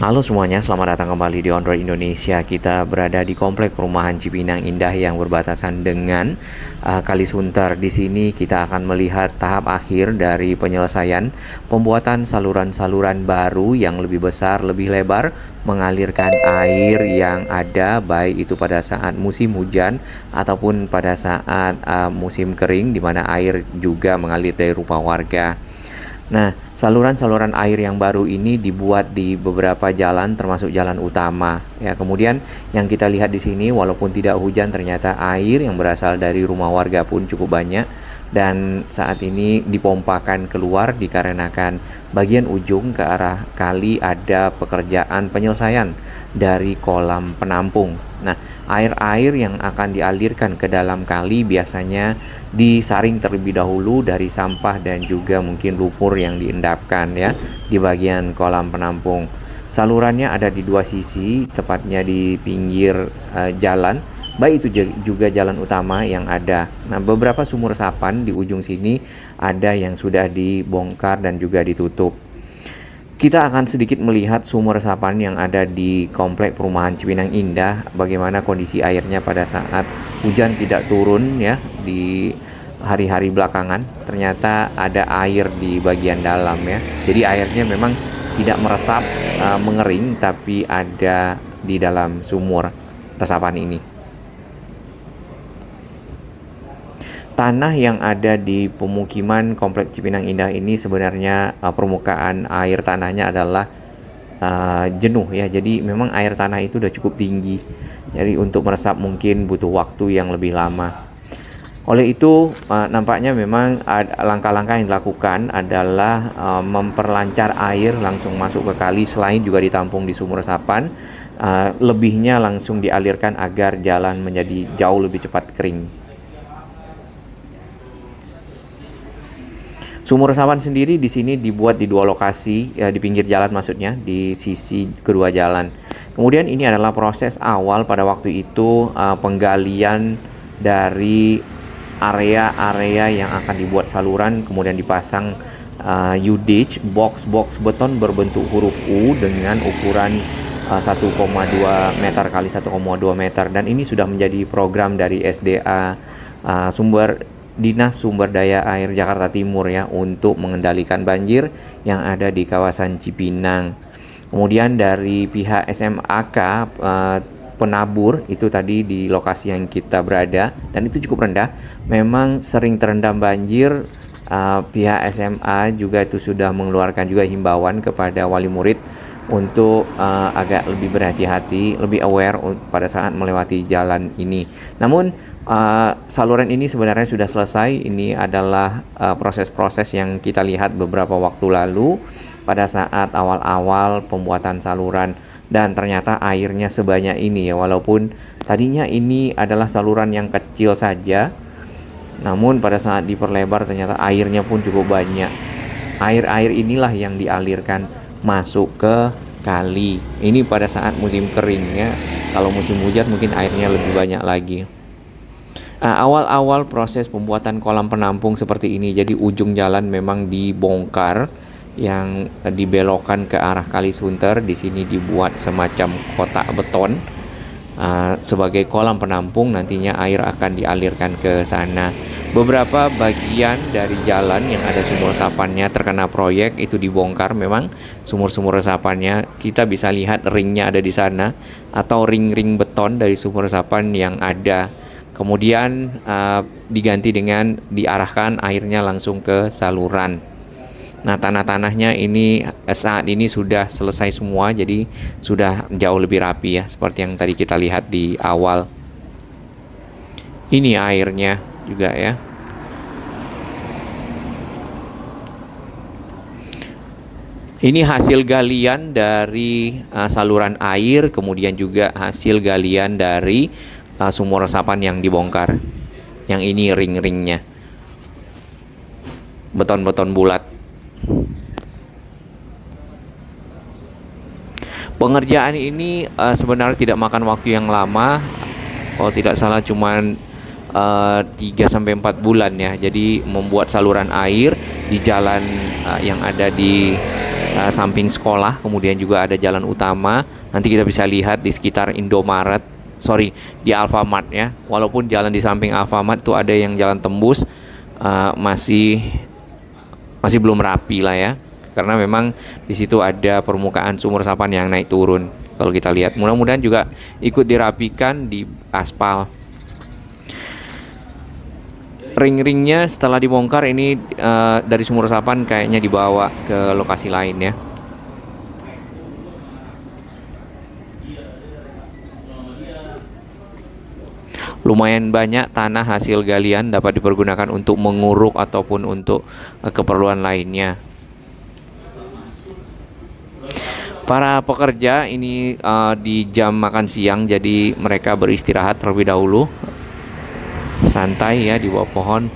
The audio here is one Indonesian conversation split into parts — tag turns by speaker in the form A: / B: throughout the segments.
A: Halo semuanya, selamat datang kembali di Android Indonesia. Kita berada di komplek perumahan Cipinang Indah yang berbatasan dengan Kali Sunter. Di sini kita akan melihat tahap akhir dari penyelesaian pembuatan saluran-saluran baru yang lebih besar, lebih lebar, mengalirkan air yang ada baik itu pada saat musim hujan ataupun pada saat musim kering, di mana air juga mengalir dari rumah warga. Nah, saluran-saluran air yang baru ini dibuat di beberapa jalan termasuk jalan utama. Ya, kemudian yang kita lihat di sini walaupun tidak hujan ternyata air yang berasal dari rumah warga pun cukup banyak dan saat ini dipompakan keluar dikarenakan bagian ujung ke arah kali ada pekerjaan penyelesaian dari kolam penampung. Nah, air-air yang akan dialirkan ke dalam kali biasanya disaring terlebih dahulu dari sampah dan juga mungkin lumpur yang diendapkan ya di bagian kolam penampung. Salurannya ada di dua sisi, tepatnya di pinggir jalan, baik itu juga jalan utama yang ada. Nah, beberapa sumur resapan di ujung sini ada yang sudah dibongkar dan juga ditutup. Kita akan sedikit melihat sumur resapan yang ada di komplek perumahan Cipinang Indah, bagaimana kondisi airnya pada saat hujan tidak turun ya di hari-hari belakangan. Ternyata ada air di bagian dalam ya. Jadi airnya memang tidak meresap mengering, tapi ada di dalam sumur resapan ini. Tanah yang ada di pemukiman komplek Cipinang Indah ini sebenarnya permukaan air tanahnya adalah jenuh ya. Jadi memang air tanah itu udah cukup tinggi. Jadi untuk meresap mungkin butuh waktu yang lebih lama. Oleh itu nampaknya memang langkah-langkah yang dilakukan adalah memperlancar air langsung masuk ke kali, selain juga ditampung di sumur resapan, lebihnya langsung dialirkan agar jalan menjadi jauh lebih cepat kering. Sumur resapan sendiri di sini dibuat di dua lokasi, ya, di pinggir jalan maksudnya, di sisi kedua jalan. Kemudian ini adalah proses awal pada waktu itu penggalian dari area-area yang akan dibuat saluran, kemudian dipasang U-ditch, box-box beton berbentuk huruf U dengan ukuran 1,2 meter kali 1,2 meter, dan ini sudah menjadi program dari SDA Dinas Sumber Daya Air Jakarta Timur ya, untuk mengendalikan banjir yang ada di kawasan Cipinang. Kemudian dari pihak SMAK penabur itu tadi di lokasi yang kita berada, dan itu cukup rendah, memang sering terendam banjir. Pihak SMA juga itu sudah mengeluarkan juga himbauan kepada wali murid untuk agak lebih berhati-hati, lebih aware pada saat melewati jalan ini. Namun saluran ini sebenarnya sudah selesai. Ini adalah proses-proses yang kita lihat beberapa waktu lalu pada saat awal-awal pembuatan saluran, dan ternyata airnya sebanyak ini ya, walaupun tadinya ini adalah saluran yang kecil saja, namun pada saat diperlebar ternyata airnya pun cukup banyak. Air-air inilah yang dialirkan masuk ke kali. Ini pada saat musim kering ya. Kalau musim hujan mungkin airnya lebih banyak lagi. Awal-awal proses pembuatan kolam penampung seperti ini, jadi ujung jalan memang dibongkar yang dibelokkan ke arah Kali Sunter. Di sini dibuat semacam kotak beton sebagai kolam penampung, nantinya air akan dialirkan ke sana. Beberapa bagian dari jalan yang ada sumur resapannya terkena proyek, itu dibongkar. Memang sumur-sumur resapannya kita bisa lihat ringnya ada di sana, atau ring-ring beton dari sumur resapan yang ada. Kemudian diganti dengan diarahkan airnya langsung ke saluran. Nah, tanah-tanahnya ini saat ini sudah selesai semua, jadi sudah jauh lebih rapi ya, seperti yang tadi kita lihat di awal. Ini airnya juga ya. Ini hasil galian dari saluran air, kemudian juga hasil galian dari sumur resapan yang dibongkar. Yang ini ring-ringnya, beton-beton bulat. Pengerjaan ini sebenarnya tidak makan waktu yang lama. Kalau tidak salah cuman 3-4 bulan ya. Jadi membuat saluran air di jalan yang ada di samping sekolah, kemudian juga ada jalan utama. Nanti kita bisa lihat di sekitar Indomaret, di Alfamart ya. Walaupun jalan di samping Alfamart itu ada yang jalan tembus, masih belum rapi lah ya, karena memang di situ ada permukaan sumur resapan yang naik turun. Kalau kita lihat, mudah-mudahan juga ikut dirapikan di aspal. Ring-ringnya setelah dibongkar ini dari sumur resapan kayaknya dibawa ke lokasi lain ya. Lumayan banyak tanah hasil galian dapat dipergunakan untuk menguruk ataupun untuk keperluan lainnya. Para pekerja ini di jam makan siang, jadi mereka beristirahat terlebih dahulu, santai ya di bawah pohon.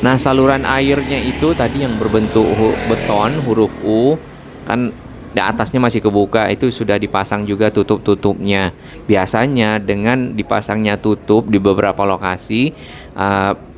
A: Nah, saluran airnya itu tadi yang berbentuk beton huruf U, kan di atasnya masih kebuka, itu sudah dipasang juga tutup-tutupnya. Biasanya dengan dipasangnya tutup di beberapa lokasi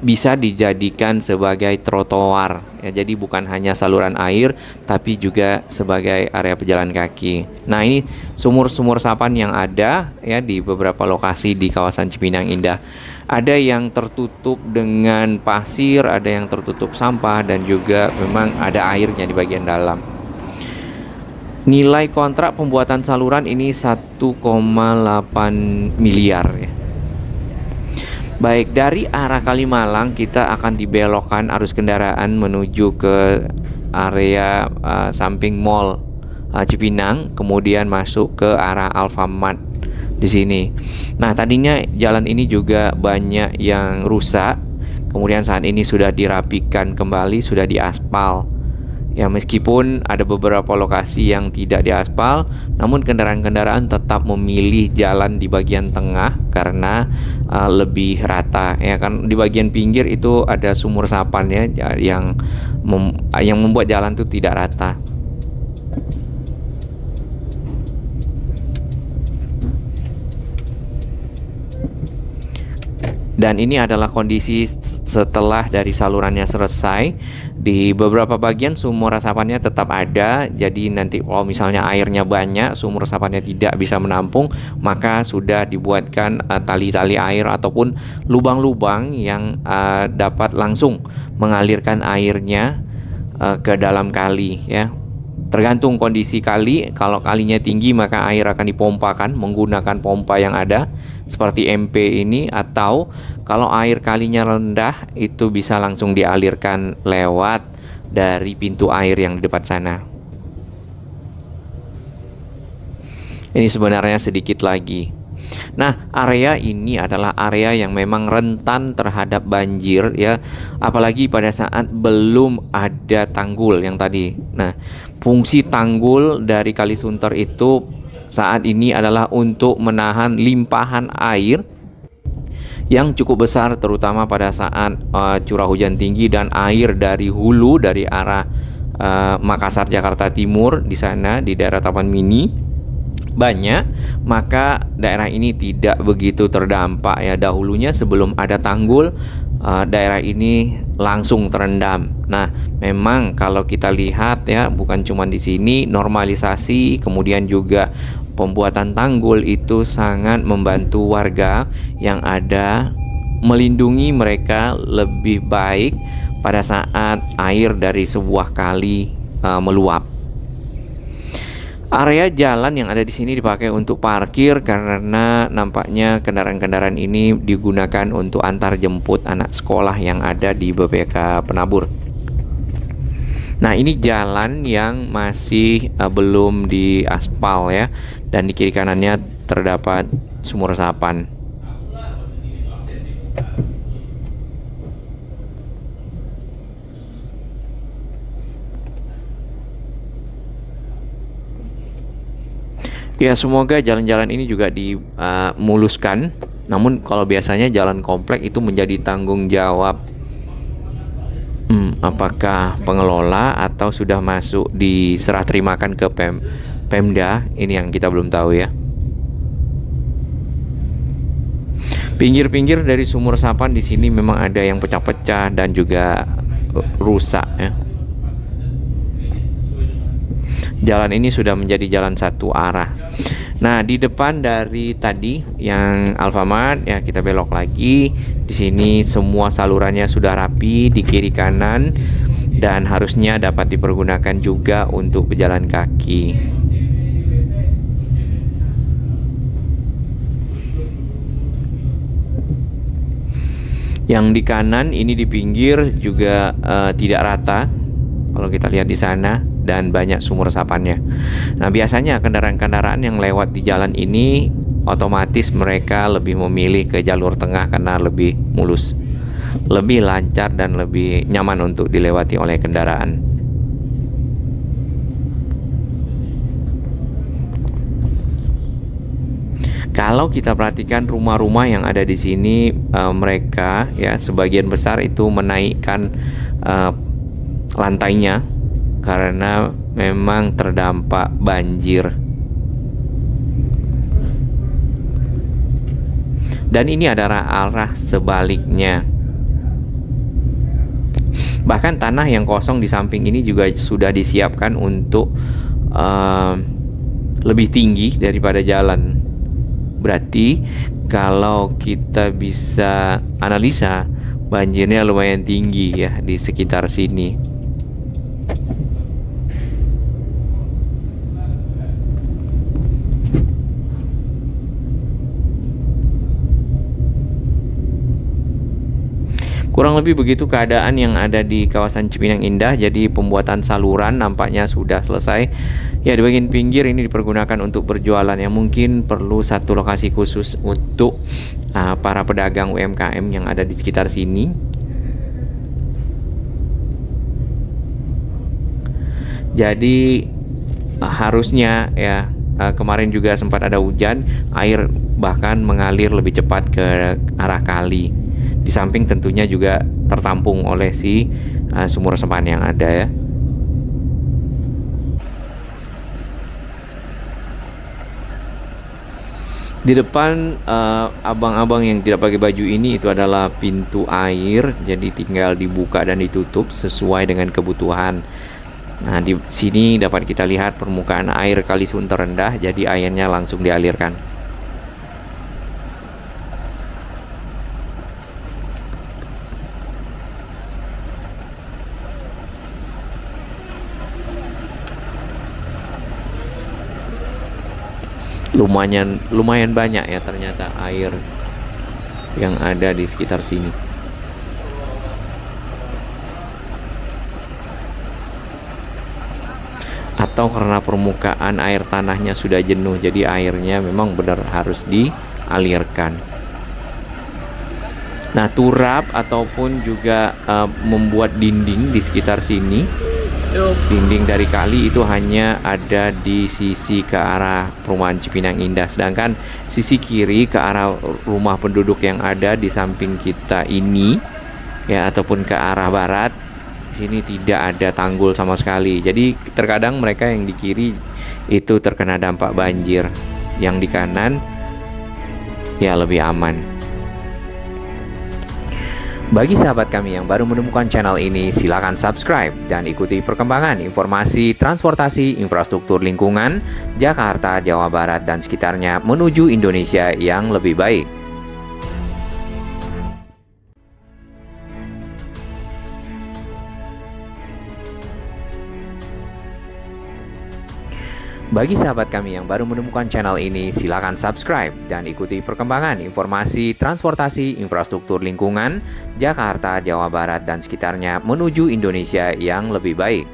A: bisa dijadikan sebagai trotoar ya, jadi bukan hanya saluran air tapi juga sebagai area pejalan kaki. Nah, ini sumur-sumur resapan yang ada ya di beberapa lokasi di kawasan Cipinang Indah. Ada yang tertutup dengan pasir, ada yang tertutup sampah, dan juga memang ada airnya di bagian dalam. Nilai kontrak pembuatan saluran ini 1,8 miliar ya. Baik, dari arah Kalimalang kita akan dibelokkan arus kendaraan menuju ke area samping Mall Cipinang, kemudian masuk ke arah Alfamart di sini. Nah, tadinya jalan ini juga banyak yang rusak, kemudian saat ini sudah dirapikan kembali, sudah diaspal. Ya, meskipun ada beberapa lokasi yang tidak diaspal, namun kendaraan-kendaraan tetap memilih jalan di bagian tengah karena lebih rata. Ya kan, di bagian pinggir itu ada sumur resapan ya yang membuat jalan itu tidak rata. Dan ini adalah kondisi setelah dari salurannya selesai. Di beberapa bagian sumur resapannya tetap ada. Jadi nanti kalau misalnya airnya banyak, sumur resapannya tidak bisa menampung, maka sudah dibuatkan tali-tali air ataupun lubang-lubang yang dapat langsung mengalirkan airnya ke dalam kali ya. Tergantung kondisi kali. Kalau kalinya tinggi maka air akan dipompakan menggunakan pompa yang ada seperti MP ini, atau kalau air kalinya rendah itu bisa langsung dialirkan lewat dari pintu air yang di depan sana. Ini sebenarnya sedikit lagi. Nah, area ini adalah area yang memang rentan terhadap banjir ya, apalagi pada saat belum ada tanggul yang tadi. Nah, fungsi tanggul dari Kalisunter itu saat ini adalah untuk menahan limpahan air yang cukup besar, terutama pada saat curah hujan tinggi dan air dari hulu dari arah Makassar Jakarta Timur di sana di daerah Taman Mini banyak, maka daerah ini tidak begitu terdampak ya. Dahulunya sebelum ada tanggul, daerah ini langsung terendam. Nah, memang kalau kita lihat ya, bukan cuma di sini, normalisasi kemudian juga pembuatan tanggul itu sangat membantu warga yang ada, melindungi mereka lebih baik pada saat air dari sebuah kali meluap. Area jalan yang ada di sini dipakai untuk parkir karena nampaknya kendaraan-kendaraan ini digunakan untuk antar jemput anak sekolah yang ada di BPK Penabur. Nah, ini jalan yang masih belum diaspal ya, dan di kiri kanannya terdapat sumur resapan. Ya, semoga jalan-jalan ini juga dimuluskan. Namun kalau biasanya jalan komplek itu menjadi tanggung jawab apakah pengelola atau sudah masuk diserah terimakan ke Pemda, ini yang kita belum tahu ya. Pinggir-pinggir dari sumur resapan di sini memang ada yang pecah-pecah dan juga rusak ya. Jalan ini sudah menjadi jalan satu arah. Nah, di depan dari tadi yang Alfamart ya, kita belok lagi. Di sini semua salurannya sudah rapi di kiri kanan dan harusnya dapat dipergunakan juga untuk pejalan kaki. Yang di kanan ini di pinggir juga tidak rata kalau kita lihat di sana, dan banyak sumur resapannya. Nah, biasanya kendaraan-kendaraan yang lewat di jalan ini otomatis mereka lebih memilih ke jalur tengah karena lebih mulus, lebih lancar dan lebih nyaman untuk dilewati oleh kendaraan. Kalau kita perhatikan rumah-rumah yang ada di sini, mereka ya sebagian besar itu menaikkan lantainya karena memang terdampak banjir. Dan ini adalah arah sebaliknya. Bahkan tanah yang kosong di samping ini juga sudah disiapkan untuk lebih tinggi daripada jalan. Berarti kalau kita bisa analisa, banjirnya lumayan tinggi ya di sekitar sini. Kurang lebih begitu keadaan yang ada di kawasan Cipinang Indah. Jadi pembuatan saluran nampaknya sudah selesai. Ya, di bagian pinggir ini dipergunakan untuk berjualan, yang mungkin perlu satu lokasi khusus untuk para pedagang UMKM yang ada di sekitar sini. Jadi harusnya ya, kemarin juga sempat ada hujan, air bahkan mengalir lebih cepat ke arah kali. Di samping tentunya juga tertampung oleh si sumur resapan yang ada ya. Di depan abang-abang yang tidak pakai baju ini, itu adalah pintu air, jadi tinggal dibuka dan ditutup sesuai dengan kebutuhan. Nah, di sini dapat kita lihat permukaan air Kalisunter rendah, jadi airnya langsung dialirkan. Lumayan banyak ya ternyata air yang ada di sekitar sini. Atau karena permukaan air tanahnya sudah jenuh, jadi airnya memang benar harus dialirkan. Nah, turap ataupun juga membuat dinding di sekitar sini. Dinding dari kali itu hanya ada di sisi ke arah perumahan Cipinang Indah, sedangkan sisi kiri ke arah rumah penduduk yang ada di samping kita ini ya, ataupun ke arah barat, sini tidak ada tanggul sama sekali. Jadi terkadang mereka yang di kiri itu terkena dampak banjir, yang di kanan ya lebih aman. Bagi sahabat kami yang baru menemukan channel ini, silakan subscribe dan ikuti perkembangan informasi transportasi, infrastruktur lingkungan, Jakarta, Jawa Barat, dan sekitarnya menuju Indonesia yang lebih baik. Bagi sahabat kami yang baru menemukan channel ini, silakan subscribe dan ikuti perkembangan informasi transportasi, infrastruktur lingkungan, Jakarta, Jawa Barat, dan sekitarnya menuju Indonesia yang lebih baik.